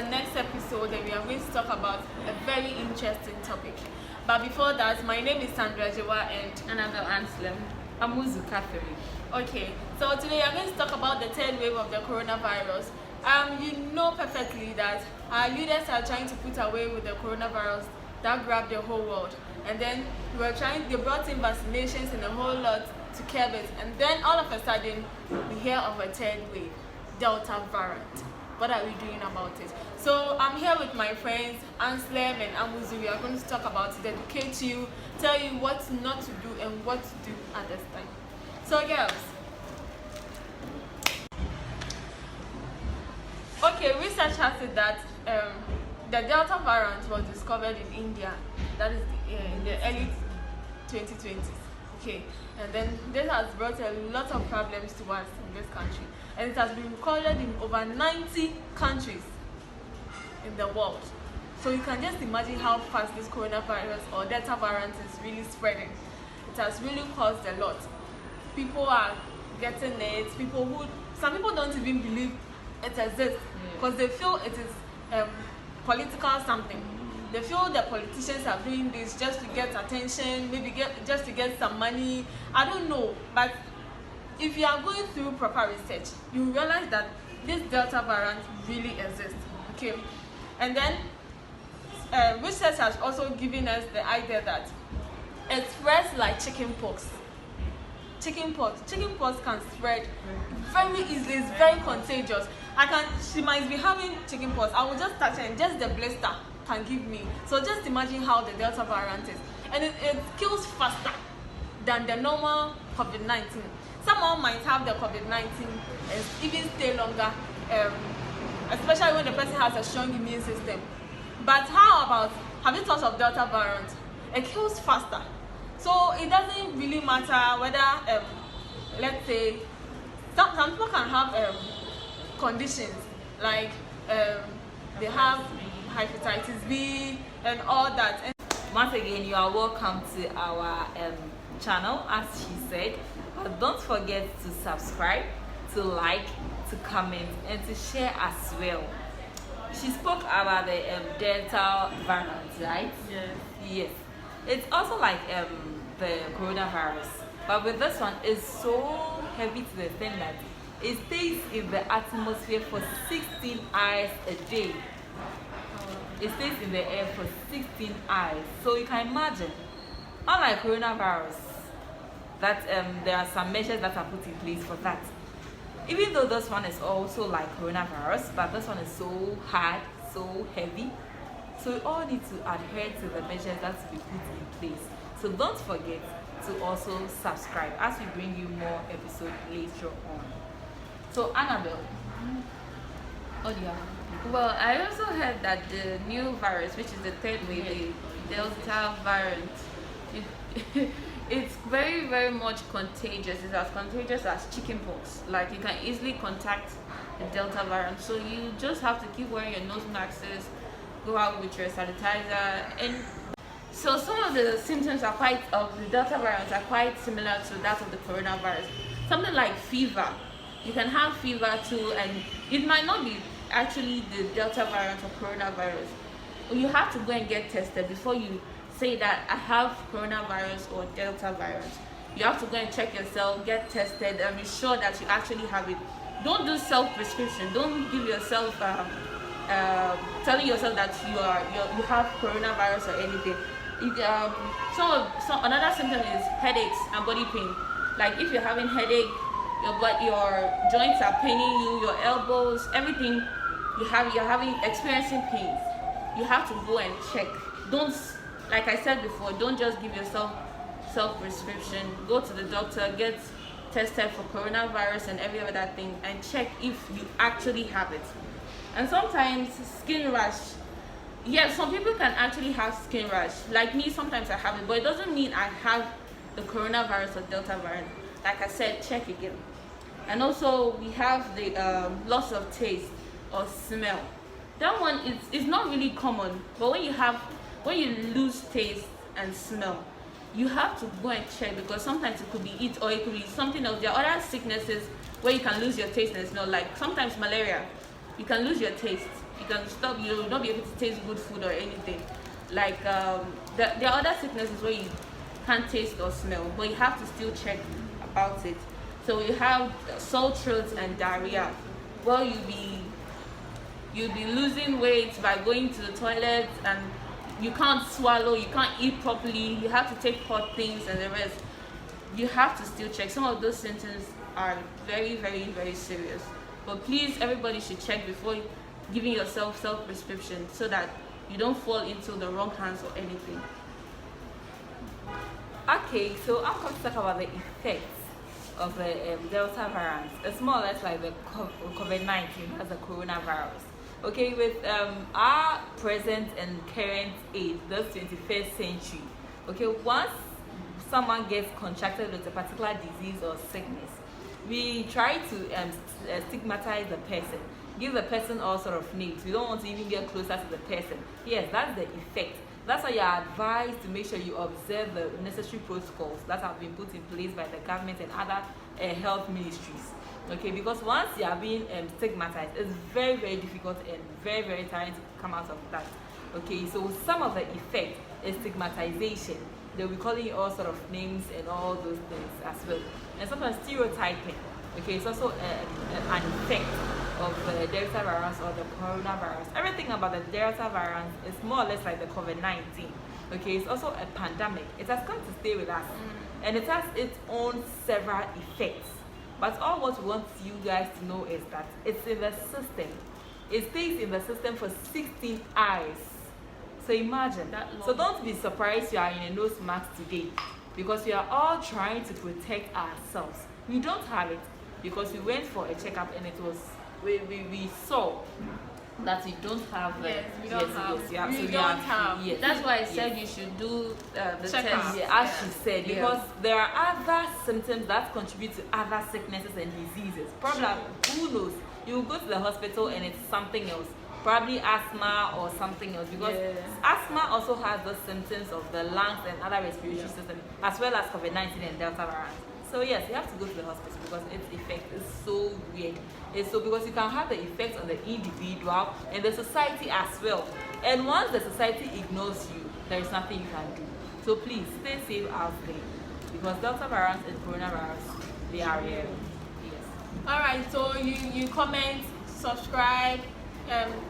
the next episode, and we are going to talk about a very interesting topic. But before that, my name is Sandra Jewa and Annabelle Anslem. Amuzu Catherine. Okay, so today we are going to talk about the third wave of the coronavirus. You know perfectly that our leaders are trying to put away with the coronavirus that grabbed the whole world, and then they brought in vaccinations and a whole lot to curb it, and then all of a sudden we hear of a third wave, Delta variant. What are we doing about it? So I'm here with my friends Anslem and Amuzu. We are going to talk about it, educate you, tell you what not to do and what to do at this time. So girls, okay, research has said that the Delta variant was discovered in India, that is in the early 2020s. Okay, and then this has brought a lot of problems to us in this country, and it has been recorded in over 90 countries in the world. So you can just imagine how fast this coronavirus or Delta variant is really spreading. It has really caused a lot. People are getting it. Some people don't even believe it exists because they feel it is political something. They feel the politicians are doing this just to get attention, maybe just to get some money. I don't know, but if you are going through proper research, you realize that this Delta variant really exists. Okay, and then research has also given us the idea that it spreads like chickenpox. Chickenpox can spread very easily. It's very contagious. She might be having chickenpox. I will just touch her and just the blister can give me. So just imagine how the Delta variant is, and it kills faster than the normal COVID-19. Someone might have the COVID-19 and even stay longer, especially when the person has a strong immune system. But how about, have you thought of Delta variant? It kills faster. So it doesn't really matter whether, let's say, some people can have conditions like they have hepatitis B and all that. And once again, you are welcome to our channel, as she said. But don't forget to subscribe, to like, to comment, and to share as well. She spoke about the Delta variant, right? Yes. It's also like the coronavirus, but with this one, it's so heavy to the extent that it stays in the atmosphere for 16 hours a day. It stays in the air for 16 hours. So you can imagine, unlike coronavirus, that there are some measures that are put in place for that. Even though this one is also like coronavirus, but this one is so hard, so heavy. So we all need to adhere to the measures that will be put in place. So don't forget to also subscribe as we bring you more episodes later on. So Annabelle, what do you have? Well, I also heard that the new virus, which is the third wave, the Delta variant, it's very, very much contagious. It's as contagious as chickenpox. Like, you can easily contact the Delta variant. So you just have to keep wearing your nose masks, go out with your sanitizer, and so some of the symptoms of the Delta variant are quite similar to that of the coronavirus. Something like fever. You can have fever too, and it might not be actually the Delta variant or coronavirus. You have to go and get tested before you say that I have coronavirus or Delta virus. You have to go and check yourself, get tested, and be sure that you actually have it. Don't do self-prescription. Don't give yourself telling yourself that you have coronavirus or anything. Another symptom is headaches and body pain. Like, if you're having headache, your joints are paining you, your elbows, everything, you're experiencing pains. You have to go and check. Don't, like I said before, don't just give yourself self-prescription. Go to the doctor, get tested for coronavirus and every other thing, and check if you actually have it. And sometimes skin rash. Yes, some people can actually have skin rash. Like me, sometimes I have it, but it doesn't mean I have the coronavirus or Delta variant. Like I said, check again. And also, we have the loss of taste or smell. That one is not really common, but when you lose taste and smell, you have to go and check, because sometimes it could be it or it could be something else. There are other sicknesses where you can lose your taste and smell, like sometimes malaria. You can lose your taste You can stop. You will not be able to taste good food or anything. Like there are other sicknesses where you can't taste or smell, but you have to still check about it. So you have sore throat and diarrhea. Well, you'll be losing weight by going to the toilet, and you can't swallow, you can't eat properly, you have to take hot things and the rest. You have to still check. Some of those symptoms are very, very, very serious. But please, everybody should check before giving yourself self-prescription so that you don't fall into the wrong hands or anything. Okay, so I'm going to talk about the effects of the Delta variant. It's more or less like the COVID-19 as a coronavirus. Okay, with our present and current age, the 21st century, okay, once someone gets contracted with a particular disease or sickness, we try to stigmatize the person, give the person all sort of names. We don't want to even get closer to the person. Yes, that's the effect. That's why you are advised to make sure you observe the necessary protocols that have been put in place by the government and other health ministries. Okay, because once you are being stigmatized, it's very, very difficult and very, very tiring to come out of that. Okay, so some of the effect is stigmatization. They'll be calling you all sort of names and all those things as well. And sometimes stereotyping. Okay, it's also an effect of the Delta virus or the coronavirus. Everything about the Delta virus is more or less like the COVID-19. Okay, it's also a pandemic. It has come to stay with us, and it has its own several effects. But all what we want you guys to know is that it's in the system. It stays in the system for 16 hours. So imagine that. So don't be surprised you are in a nose mask today, because we are all trying to protect ourselves. We don't have it because we went for a checkup and it was we saw that we don't have. Yes, we don't have. Yes, we don't have. Yes. That's why I said you should do the Check-up. test. Yeah, as she said, because there are other symptoms that contribute to other sicknesses and diseases. Probably, who knows? You will go to the hospital and it's something else. Probably asthma or something else, because asthma also has the symptoms of the lungs and other respiratory system, as well as COVID-19 and Delta variant. So yes, you have to go to the hospital because its effect is so weird. It's so because you can have the effect on the individual and the society as well. And once the society ignores you, there is nothing you can do. So please stay safe out there, because Delta variant and coronavirus, they are real. Yes. Alright, so you comment, subscribe,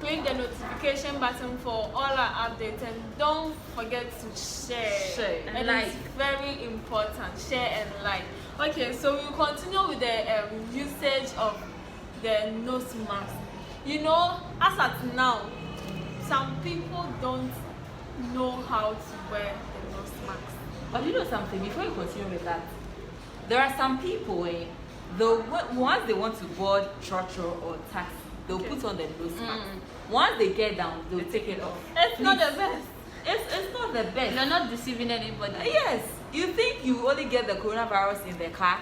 click the notification button for all our updates, and don't forget to share. And and like. it's very important. Share and like. Okay, so we'll continue with the usage of the nose mask. You know, as at now, some people don't know how to wear the nose mask. But you know something, before you continue with that, there are some people once they want to board trotro or taxi, they'll put on the nose mask. Once they get down, they'll take it off. It's not the best. It's not the best. You're not deceiving anybody. Yes, you think you only get the coronavirus in the car.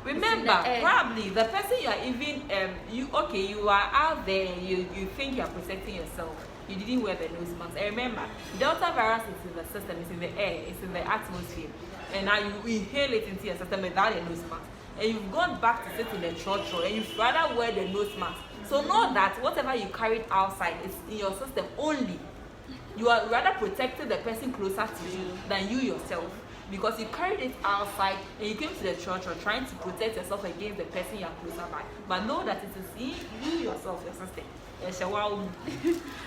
Remember, probably the person you are even you are out there, you think you are protecting yourself. You didn't wear the nose mask. And remember, Delta virus is in the system, it's in the air, it's in the atmosphere, and now you inhale it into your system without a nose mask. And you've gone back to sit in the trotro and you'd rather wear the nose mask. So know that whatever you carried outside is in your system only. You are rather protecting the person closer to you than you yourself, because you carried it outside and you came to the church or trying to protect yourself against the person you are closer by. But know that it is you yourself, your system.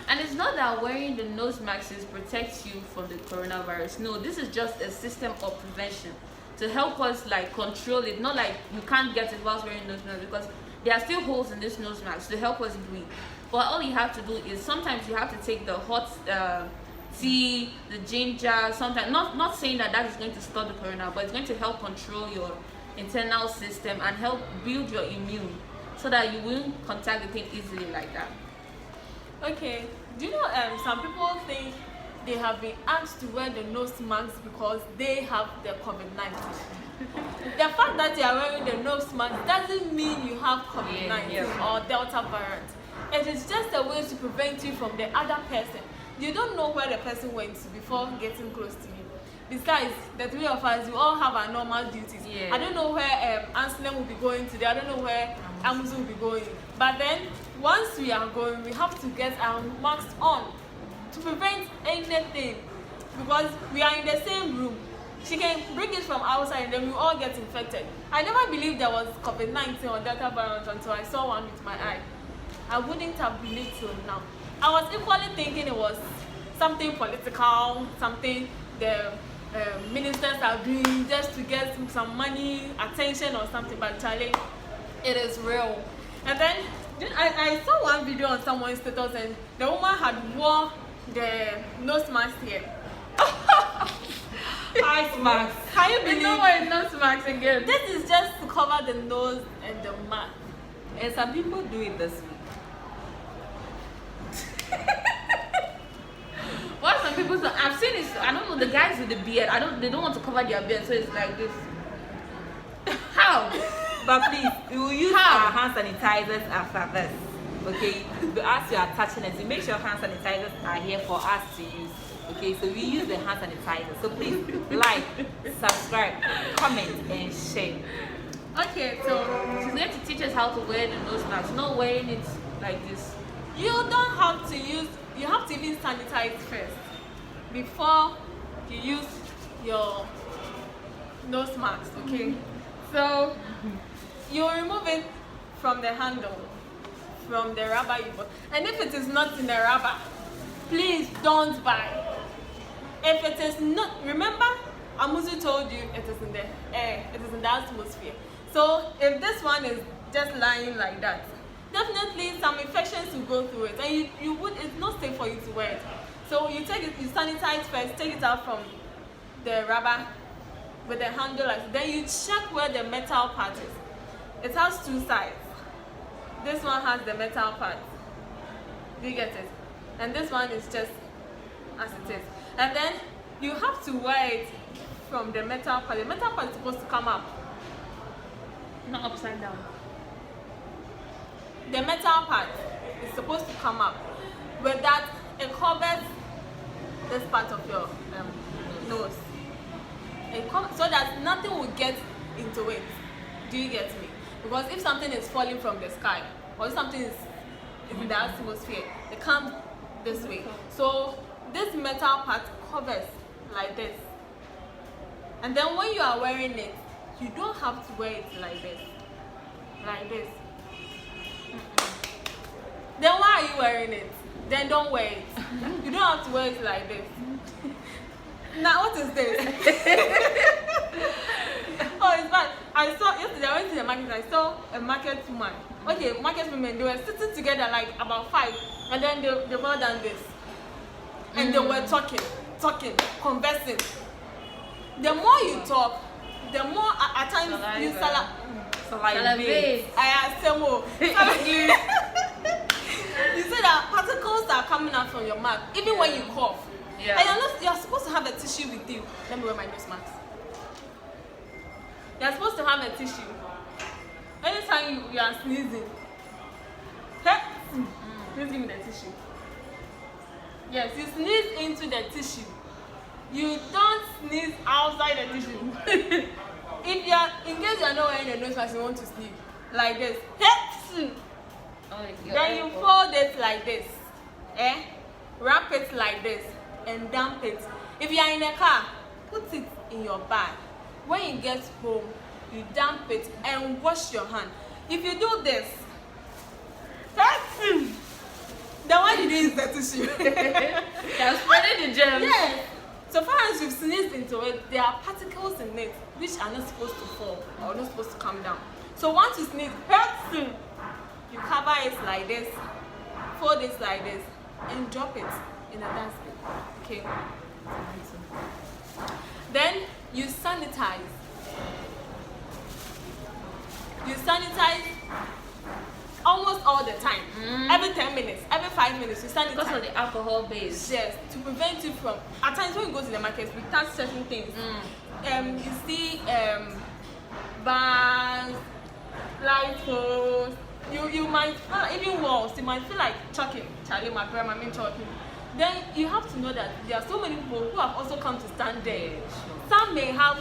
And it's not that wearing the nose mask protects you from the coronavirus. No, this is just a system of prevention to help us like control it. Not like you can't get it whilst wearing nose mask, because there are still holes in this nose mask to help us breathe. But all you have to do is sometimes you have to take the hot tea, the ginger, sometimes not saying that is going to stop the corona, but it's going to help control your internal system and help build your immune so that you won't contact the thing easily like that. Okay, do you know some people think they have been asked to wear the nose mask because they have the COVID-19. The fact that you are wearing the nose mask doesn't mean you have COVID-19 or Delta variant. It is just a way to prevent you from the other person. You don't know where the person went before getting close to you. besides the three of us, we all have our normal duties. Yeah. I don't know where Anselm will be going today. I don't know where Amuzu will be going. But then once we are going, we have to get our masks on to prevent anything, because we are in the same room. She can bring it from outside and then we all get infected. I never believed there was COVID-19 or Delta variant until I saw one with my eye. I wouldn't have believed till now. I was equally thinking it was something political, something the ministers are doing just to get some money, attention or something, but Charlie, it is real. And then I saw one video on someone's status and the woman had wore the nose mask here. Ice mask. Can you believe? You know why it's nose mask again? This is just to cover the nose and the mouth. And some people do it this week. What some people say, I've seen this. I don't know, the guys with the beard. They don't want to cover their beard, so it's like this. How? But please, we will use our hand sanitizers after this. Okay? But as you are touching it, make sure hand sanitizers are here for us to use. Okay, so we use the hand sanitizer. So please like, subscribe, comment, and share. Okay, so she's going to teach us how to wear the nose mask. Not wearing it like this. You don't have to use, you have to even sanitize first before you use your nose mask, okay? So you remove it from the handle, from the rubber you bought. And if it is not in the rubber, please don't buy. If it is not, remember, Amuzu told you it is in the air, it is in the atmosphere. So if this one is just lying like that, definitely some infections will go through it, and it's not safe for you to wear it. So you take it, you sanitize first, take it out from the rubber with the handle, then you check where the metal part is. It has two sides. This one has the metal part. Do you get it? And this one is just as it is. And then you have to wear it from the metal part. The metal part is supposed to come up, Not upside down. the metal part is supposed to come up. With that, it covers this part of your nose. So that nothing will get into it. Do you get me? Because if something is falling from the sky, or if something is in the atmosphere, it comes this way. So this metal part covers like this. And then when you are wearing it, you don't have to wear it like this. Like this. Then why are you wearing it? Then don't wear it. You don't have to wear it like this. Now what is this? Oh, it's bad. I saw yesterday, I went to the market, I saw a market woman. Okay, market women, they were sitting together like about 5, and then they were done this. And they were talking, conversing. The more you talk, the more at times you Salivate. I asked them more. You say that particles are coming out from your mouth, even when you cough. Yeah. And you're supposed to have a tissue with you. Let me wear my nose mask. You're supposed to have a tissue. Anytime you are sneezing, please give me the tissue. Yes, you sneeze into the tissue. You don't sneeze outside the tissue. If in case you're not wearing a nose mask, you want to sneeze like this. Then you fold it like this. Wrap it like this and dump it. If you are in a car, put it in your bag. When you get home, you dump it and wash your hand. If you do this, then why did you use the tissue? You're spreading the germs. Yes. So far as you've sneezed into it, there are particles in it which are not supposed to fall or not supposed to come down. So once you sneeze, you cover it like this, fold it like this, and drop it in a dustbin. Okay. Then you sanitize. You sanitize almost all the time. Every 10 minutes, every 5 minutes, you sanitize. Because of the alcohol base. Yes, to prevent you from. At times when you go to the market, we touch certain things. You see bars, light poles. You might even walls. You might feel like chucking. Charlie, my grandma, me chucking. then you have to know that there are so many people who have also come to stand there. Yeah, sure. Some may have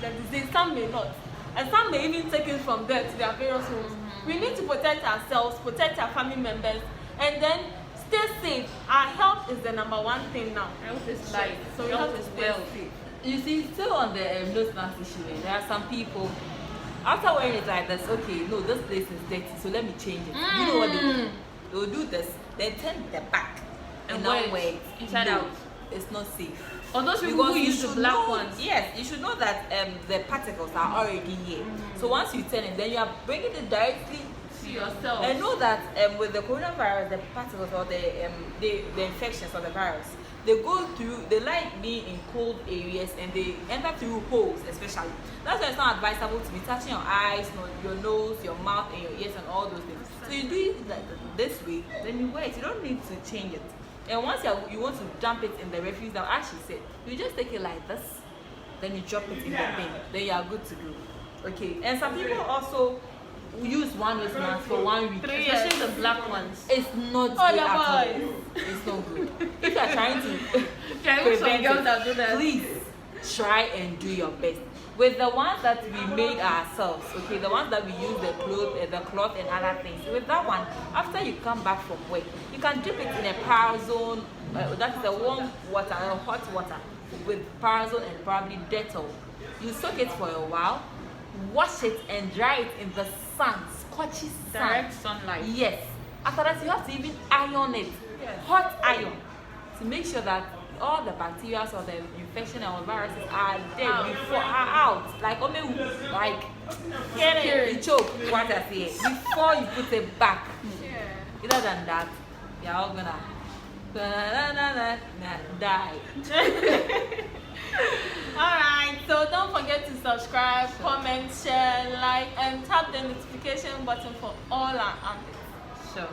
the disease, some may not, and some may even take it from there to their various homes. We need to protect ourselves, protect our family members, and then stay safe. Our health is the number one thing now. Health is life. So we Health have to is stay wealth. safe. You see, still on the nose mask issue, there are some people, after wearing it like this, okay, no, this place is dirty, so let me change it. You know what they do? They'll do this, then turn the back And now wear it wear it. inside No, out. It's not safe. Or those people who you use the should black know, ones. yes, you should know that the particles are already here. So once you turn it, then you are bringing it directly. To yourself. And know that with the coronavirus, the particles or the infections or the virus, they go through, they like being in cold areas and they enter through holes especially. That's why it's not advisable to be touching your eyes, your nose, your mouth and your ears and all those things. So you do it like this way, then you wear it. You don't need to change it. And once you want to dump it in the refuse, now as she said, you just take it like this, then you drop it in the bin, then you are good to go. Okay. And some people also use one nose mask for 1 week. Especially the black ones. It's not Oh, good the at all. boys. It's not good. If you are trying to There are even some prevent girls it, that do that. please try and do your best. With the ones that we made ourselves, okay, the ones that we use the cloth and other things. With that one, after you come back from work, you can dip it in a Parazone, that is a warm water, hot water with Parazone and probably Dettol. You soak it for a while, wash it and dry it in the sun, scorchy sun. Direct sunlight. Yes. After that, you have to even iron it, hot iron, to make sure that all the bacteria or the infection or viruses are there before out. Like you choke what I say before you put it back. Yeah. Other than that, you're all gonna die. Alright, so don't forget to subscribe, comment, share, like, and tap the notification button for all our updates.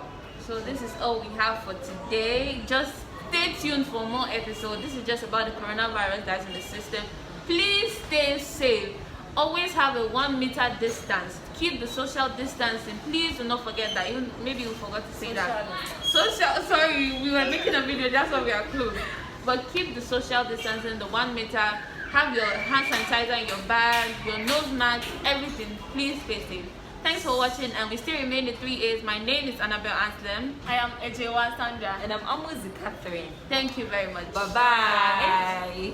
So this is all we have for today. Just stay tuned for more episodes. This is just about the coronavirus that's in the system. Please stay safe. Always have a 1 meter distance. Keep the social distancing. Please do not forget that. Even maybe we forgot to say that. Sorry, we were making a video. That's why we are close. But keep the social distancing, the 1 meter. Have your hand sanitizer in your bag, your nose mask, everything. Please stay safe. Thanks for watching, and we still remain the 3A's. My name is Annabelle Anslem. I am Ejewa Sandra. And I'm Amuzi Catherine. Thank you very much. Bye bye.